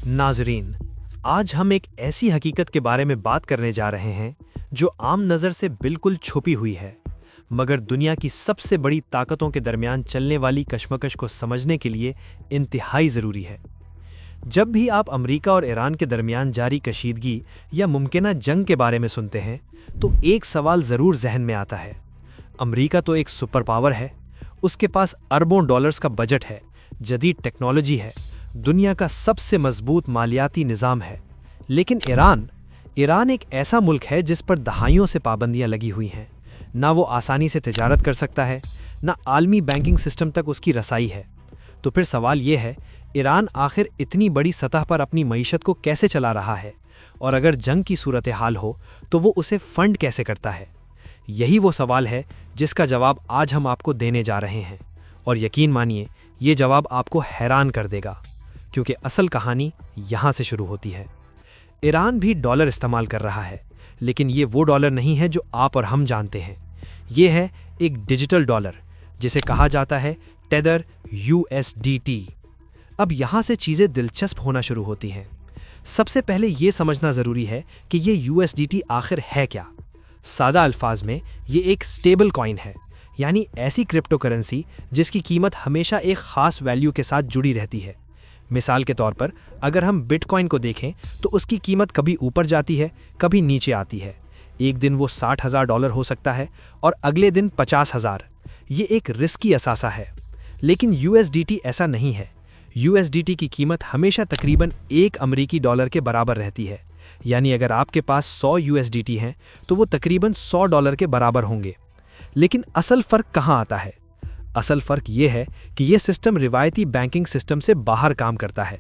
नाजरीन, आज हम एक ऐसी हकीकत के बारे में बात करने जा रहे हैं जो आम नज़र से बिल्कुल छुपी हुई है, मगर दुनिया की सबसे बड़ी ताकतों के दरमियान चलने वाली कशमकश को समझने के लिए इंतहाई ज़रूरी है। जब भी आप अमेरिका और ईरान के दरमियान जारी कशीदगी या मुमकिना जंग के बारे में सुनते हैं, तो एक सवाल ज़रूर जहन में आता है। अमेरिका तो एक सुपर पावर है, उसके पास अरबों डॉलर्स का बजट है, जदीद टेक्नोलॉजी है, दुनिया का सबसे मजबूत मालियाती निज़ाम है। लेकिन ईरान एक ऐसा मुल्क है जिस पर दहाइयों से पाबंदियां लगी हुई हैं। ना वो आसानी से तिजारत कर सकता है, ना आलमी बैंकिंग सिस्टम तक उसकी रसाई है। तो फिर सवाल ये है, ईरान आखिर इतनी बड़ी सतह पर अपनी मईशत को कैसे चला रहा है, और अगर जंग की सूरत हाल हो तो वो उसे फंड कैसे करता है? यही वो सवाल है जिसका जवाब आज हम आपको देने जा रहे हैं। और यकीन मानिए, ये जवाब आपको हैरान कर देगा, क्योंकि असल कहानी यहाँ से शुरू होती है। ईरान भी डॉलर इस्तेमाल कर रहा है, लेकिन ये वो डॉलर नहीं है जो आप और हम जानते हैं। ये है एक डिजिटल डॉलर, जिसे कहा जाता है टेदर USDT। अब यहाँ से चीज़ें दिलचस्प होना शुरू होती हैं। सबसे पहले ये समझना ज़रूरी है कि ये USDT आखिर है क्या। सादा अल्फाज में ये एक स्टेबल कॉइन है, यानी ऐसी क्रिप्टो करेंसी जिसकी कीमत हमेशा एक ख़ास वैल्यू के साथ जुड़ी रहती है। मिसाल के तौर पर अगर हम बिटकॉइन को देखें तो उसकी कीमत कभी ऊपर जाती है, कभी नीचे आती है। एक दिन वो $60,000 हो सकता है और अगले दिन 50,000। ये एक रिस्की असासा है। लेकिन USDT ऐसा नहीं है। USDT की कीमत हमेशा तकरीबन $1 के बराबर रहती है। यानी अगर आपके पास 100 USDT हैं तो वो तकरीबन $100 के बराबर होंगे। लेकिन असल फ़र्क कहाँ आता है? असल फ़र्क ये है कि ये सिस्टम रिवायती बैंकिंग सिस्टम से बाहर काम करता है।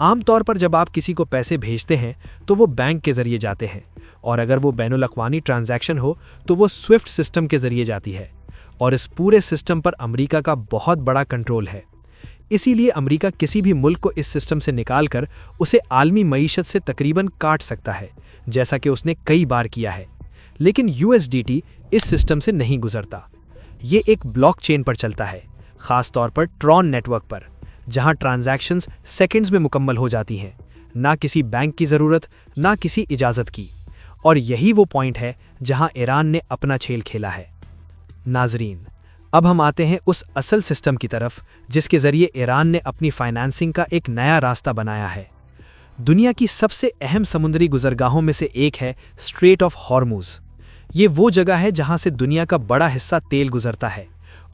आमतौर पर जब आप किसी को पैसे भेजते हैं तो वो बैंक के ज़रिए जाते हैं, और अगर वो बैनुल अक़वामी ट्रांजैक्शन हो तो वो स्विफ्ट सिस्टम के ज़रिए जाती है। और इस पूरे सिस्टम पर अमेरिका का बहुत बड़ा कंट्रोल है। इसीलिए अमेरिका किसी भी मुल्क को इस सिस्टम से निकाल कर उसे आलमी मईशत से तकरीबन काट सकता है, जैसा कि उसने कई बार किया है। लेकिन USDT इस सिस्टम से नहीं गुजरता। ये एक ब्लॉकचेन पर चलता है, ख़ास तौर पर ट्रॉन नेटवर्क पर, जहां ट्रांजैक्शंस सेकंड्स में मुकम्मल हो जाती हैं। ना किसी बैंक की ज़रूरत, ना किसी इजाज़त की। और यही वो पॉइंट है जहां ईरान ने अपना खेल खेला है। नाजरीन, अब हम आते हैं उस असल सिस्टम की तरफ जिसके ज़रिए ईरान ने अपनी फाइनेंसिंग का एक नया रास्ता बनाया है। दुनिया की सबसे अहम समुद्री गुज़रगाहों में से एक है स्ट्रेट ऑफ हॉर्मुज़। ये वो जगह है जहां से दुनिया का बड़ा हिस्सा तेल गुजरता है,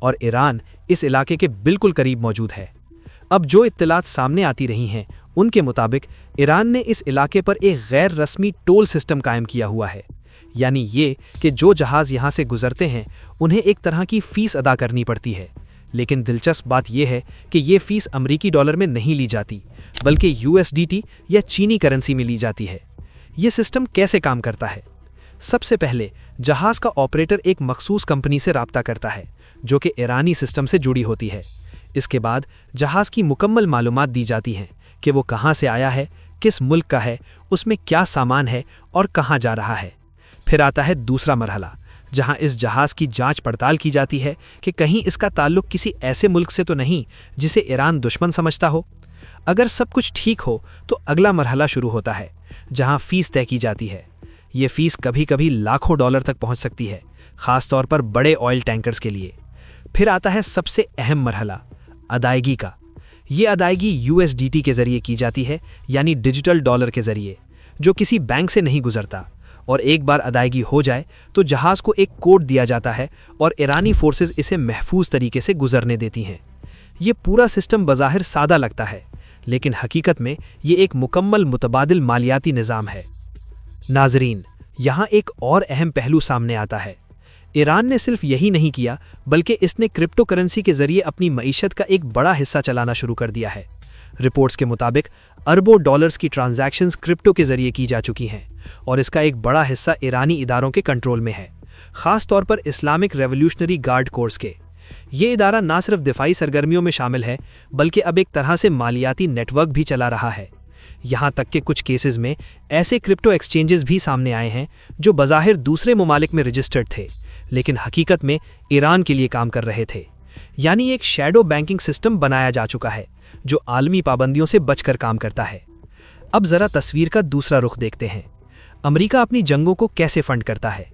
और ईरान इस इलाके के बिल्कुल करीब मौजूद है। अब जो इत्तलात सामने आती रही हैं, उनके मुताबिक ईरान ने इस इलाके पर एक गैर रस्मी टोल सिस्टम कायम किया हुआ है। यानी ये कि जो जहाज़ यहाँ से गुजरते हैं उन्हें एक तरह की फ़ीस अदा करनी पड़ती है। लेकिन दिलचस्प बात यह है कि ये फ़ीस अमरीकी डॉलर में नहीं ली जाती, बल्कि USDT या चीनी करेंसी में ली जाती है। ये सिस्टम कैसे काम करता है? सबसे पहले जहाज़ का ऑपरेटर एक मखसूस कंपनी से राब्ता करता है, जो कि ईरानी सिस्टम से जुड़ी होती है। इसके बाद जहाज़ की मुकम्मल मालूमात दी जाती हैं कि वो कहाँ से आया है, किस मुल्क का है, उसमें क्या सामान है और कहाँ जा रहा है। फिर आता है दूसरा मरहला, जहाँ इस जहाज़ की जांच पड़ताल की जाती है कि कहीं इसका ताल्लुक किसी ऐसे मुल्क से तो नहीं जिसे ईरान दुश्मन समझता हो। अगर सब कुछ ठीक हो तो अगला मरहला शुरू होता है, जहाँ फ़ीस तय की जाती है। ये फ़ीस कभी कभी लाखों डॉलर तक पहुंच सकती है, ख़ास तौर पर बड़े ऑयल टैंकर्स के लिए। फिर आता है सबसे अहम मरहला, अदायगी का। ये अदायगी USDT के ज़रिए की जाती है, यानी डिजिटल डॉलर के ज़रिए, जो किसी बैंक से नहीं गुजरता। और एक बार अदायगी हो जाए तो जहाज़ को एक कोड दिया जाता है और ईरानी फोर्सेस इसे महफूज तरीके से गुजरने देती हैं। ये पूरा सिस्टम बज़ाहिर सादा लगता है, लेकिन हकीकत में ये एक मुकम्मल मुतबादिल मालियाती निज़ाम है। नाजरीन, यहाँ एक और अहम पहलू सामने आता है। ईरान ने सिर्फ यही नहीं किया, बल्कि इसने क्रिप्टो करेंसी के ज़रिए अपनी मईशत का एक बड़ा हिस्सा चलाना शुरू कर दिया है। रिपोर्ट्स के मुताबिक अरबों डॉलर्स की ट्रांजैक्शंस क्रिप्टो के ज़रिए की जा चुकी हैं, और इसका एक बड़ा हिस्सा ईरानी इदारों के कंट्रोल में है, ख़ास तौर पर इस्लामिक रेवोल्यूशनरी गार्ड कोर्स के। ये इदारा ना सिर्फ दिफाई सरगर्मियों में शामिल है, बल्कि अब एक तरह से मालियाती नेटवर्क भी चला रहा है। यहाँ तक कि कुछ केसेस में ऐसे क्रिप्टो एक्सचेंजेस भी सामने आए हैं जो बज़ाहिर दूसरे ममालिक में रजिस्टर्ड थे, लेकिन हकीकत में ईरान के लिए काम कर रहे थे। यानी एक शैडो बैंकिंग सिस्टम बनाया जा चुका है जो आलमी पाबंदियों से बचकर काम करता है। अब जरा तस्वीर का दूसरा रुख देखते हैं। अमेरिका अपनी जंगों को कैसे फंड करता है?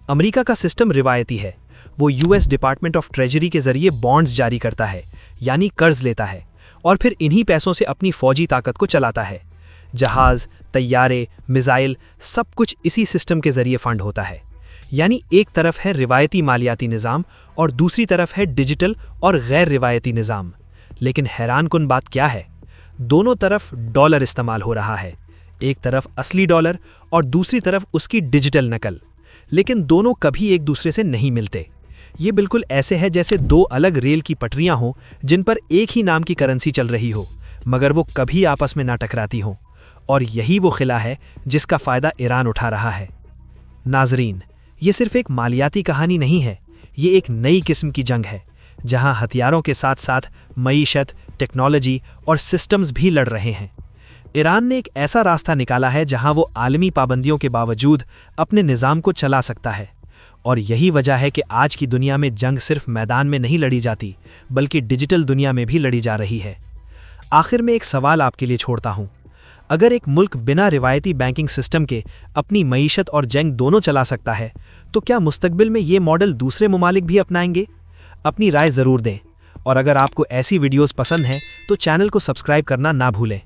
अमेरिका का सिस्टम रिवायती है। वो यूएस डिपार्टमेंट ऑफ ट्रेजरी के जरिए बॉन्ड्स जारी करता है, यानी कर्ज लेता है, और फिर इन्हीं पैसों से अपनी फौजी ताकत को चलाता है। जहाज, तैयारे, मिसाइल, सब कुछ इसी सिस्टम के जरिए फंड होता है। यानी एक तरफ है रिवायती मालियाती निज़ाम और दूसरी तरफ है डिजिटल और गैर रिवायती निज़ाम। लेकिन हैरानकुन बात क्या है? दोनों तरफ डॉलर इस्तेमाल हो रहा है। एक तरफ असली डॉलर और दूसरी तरफ उसकी डिजिटल नकल। लेकिन दोनों कभी एक दूसरे से नहीं मिलते। ये बिल्कुल ऐसे है जैसे दो अलग रेल की पटरियां हों जिन पर एक ही नाम की करेंसी चल रही हो, मगर वो कभी आपस में ना टकराती हों। और यही वो खिला है जिसका फ़ायदा ईरान उठा रहा है। नाजरीन, ये सिर्फ एक मालियाती कहानी नहीं है, ये एक नई किस्म की जंग है, जहां हथियारों के साथ साथ मईशत, टेक्नोलॉजी और सिस्टम्स भी लड़ रहे हैं। ईरान ने एक ऐसा रास्ता निकाला है जहां वो आलमी पाबंदियों के बावजूद अपने निज़ाम को चला सकता है। और यही वजह है कि आज की दुनिया में जंग सिर्फ मैदान में नहीं लड़ी जाती, बल्कि डिजिटल दुनिया में भी लड़ी जा रही है। आखिर में एक सवाल आपके लिए छोड़ता हूं। अगर एक मुल्क बिना रिवायती बैंकिंग सिस्टम के अपनी मईशत और जंग दोनों चला सकता है, तो क्या मुस्तकबिल में ये मॉडल दूसरे ममालिक भी अपनाएंगे? अपनी राय ज़रूर दें। और अगर आपको ऐसी वीडियोस पसंद हैं तो चैनल को सब्सक्राइब करना ना भूलें।